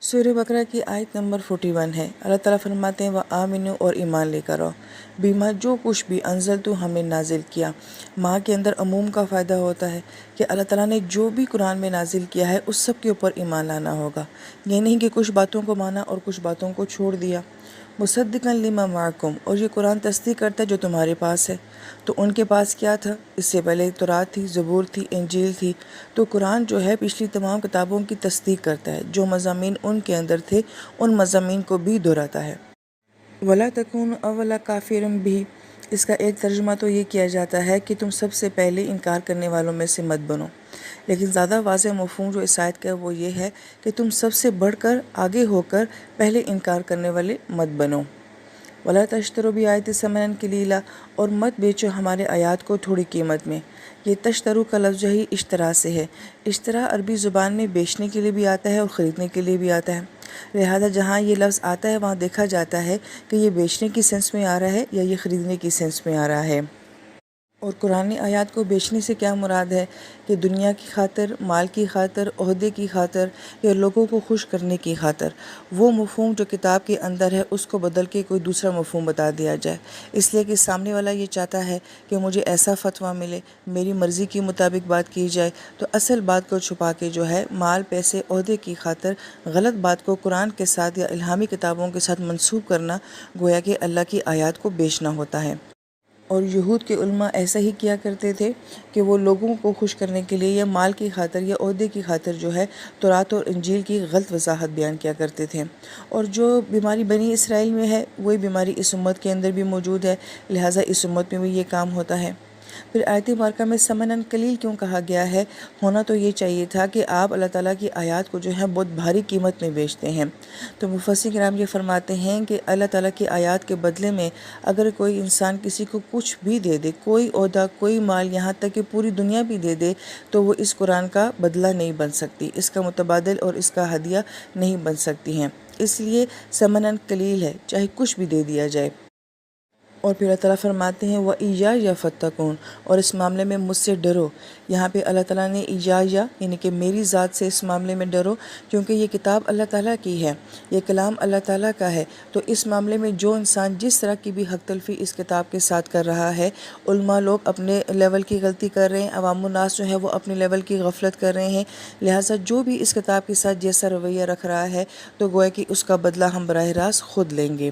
سورہ بقرہ کی آیت نمبر 41 ہے۔ اللہ تعالیٰ فرماتے ہیں وَآمِنُوا اور ایمان لے کر آؤ بیما جو کچھ بھی انزلتو ہمیں نازل کیا۔ ماں کے اندر عموم کا فائدہ ہوتا ہے کہ اللہ تعالیٰ نے جو بھی قرآن میں نازل کیا ہے اس سب کے اوپر ایمان لانا ہوگا، یہ نہیں کہ کچھ باتوں کو مانا اور کچھ باتوں کو چھوڑ دیا۔ مصدقاً لما معکم، اور یہ قرآن تصدیق کرتا ہے جو تمہارے پاس ہے۔ تو ان کے پاس کیا تھا؟ اس سے پہلے تورات تھی، زبور تھی، انجیل تھی۔ تو قرآن جو ہے پچھلی تمام کتابوں کی تصدیق کرتا ہے، جو مضامین ان کے اندر تھے ان مضامین کو بھی دہراتا ہے۔ وَلَا تَكُونُوا أَوَّلَ كَافِرٍ بِهِ، اس کا ایک ترجمہ تو یہ کیا جاتا ہے کہ تم سب سے پہلے انکار کرنے والوں میں سے مت بنو، لیکن زیادہ واضح مفہوم جو اس آیت کا ہے وہ یہ ہے کہ تم سب سے بڑھ کر آگے ہو کر پہلے انکار کرنے والے مت بنو۔ وَلَا تَشْتَرُوا بِآيَاتِ ثَمَنًا قَلِيلًا، اور مت بیچو ہمارے آیات کو تھوڑی قیمت میں۔ یہ تشترو کا لفظ ہی اشترا سے ہے۔ اشترا عربی زبان میں بیچنے کے لیے بھی آتا ہے اور خریدنے کے لیے بھی آتا ہے، لہذا جہاں یہ لفظ آتا ہے وہاں دیکھا جاتا ہے کہ یہ بیچنے کی سینس میں آ رہا ہے یا یہ خریدنے کی سینس میں آ رہا ہے۔ اور قرآن آیات کو بیچنے سے کیا مراد ہے کہ دنیا کی خاطر، مال کی خاطر، عہدے کی خاطر یا لوگوں کو خوش کرنے کی خاطر وہ مفہوم جو کتاب کے اندر ہے اس کو بدل کے کوئی دوسرا مفہوم بتا دیا جائے، اس لیے کہ سامنے والا یہ چاہتا ہے کہ مجھے ایسا فتویٰ ملے، میری مرضی کے مطابق بات کی جائے، تو اصل بات کو چھپا کے جو ہے مال، پیسے، عہدے کی خاطر غلط بات کو قرآن کے ساتھ یا الہامی کتابوں کے ساتھ منسوب کرنا گویا کہ اللہ کی آیات کو بیچنا ہوتا ہے۔ اور یہود کے علماء ایسا ہی کیا کرتے تھے کہ وہ لوگوں کو خوش کرنے کے لیے یا مال کی خاطر یا عہدے کی خاطر جو ہے تورات اور انجیل کی غلط وضاحت بیان کیا کرتے تھے، اور جو بیماری بنی اسرائیل میں ہے وہی بیماری اس امت کے اندر بھی موجود ہے، لہٰذا اس امت میں بھی یہ کام ہوتا ہے۔ پھر آیت مبارکہ میں ثمناً قلیل کیوں کہا گیا ہے؟ ہونا تو یہ چاہیے تھا کہ آپ اللہ تعالیٰ کی آیات کو جو ہے بہت بھاری قیمت میں بیچتے ہیں۔ تو مفسرین کرام یہ فرماتے ہیں کہ اللہ تعالیٰ کی آیات کے بدلے میں اگر کوئی انسان کسی کو کچھ بھی دے دے، کوئی عہدہ، کوئی مال، یہاں تک کہ پوری دنیا بھی دے دے، تو وہ اس قرآن کا بدلہ نہیں بن سکتی، اس کا متبادل اور اس کا ہدیہ نہیں بن سکتی ہیں۔ اس لیے ثمناً قلیل ہے، چاہے کچھ بھی دے دیا جائے۔ اور پھر اللہ تعالیٰ فرماتے ہیں وَإِيَّايَ فَاتَّقُونِ، اور اس معاملے میں مجھ سے ڈرو۔ یہاں پہ اللہ تعالیٰ نے ایایا یعنی کہ میری ذات سے اس معاملے میں ڈرو، کیونکہ یہ کتاب اللہ تعالیٰ کی ہے، یہ کلام اللہ تعالیٰ کا ہے۔ تو اس معاملے میں جو انسان جس طرح کی بھی حق تلفی اس کتاب کے ساتھ کر رہا ہے، علماء لوگ اپنے لیول کی غلطی کر رہے ہیں، عوام الناس جو ہے وہ اپنے لیول کی غفلت کر رہے ہیں، لہٰذا جو بھی اس کتاب کے ساتھ جیسا رویہ رکھ رہا ہے تو گویا کہ اس کا بدلہ ہم براہ راست خود لیں گے۔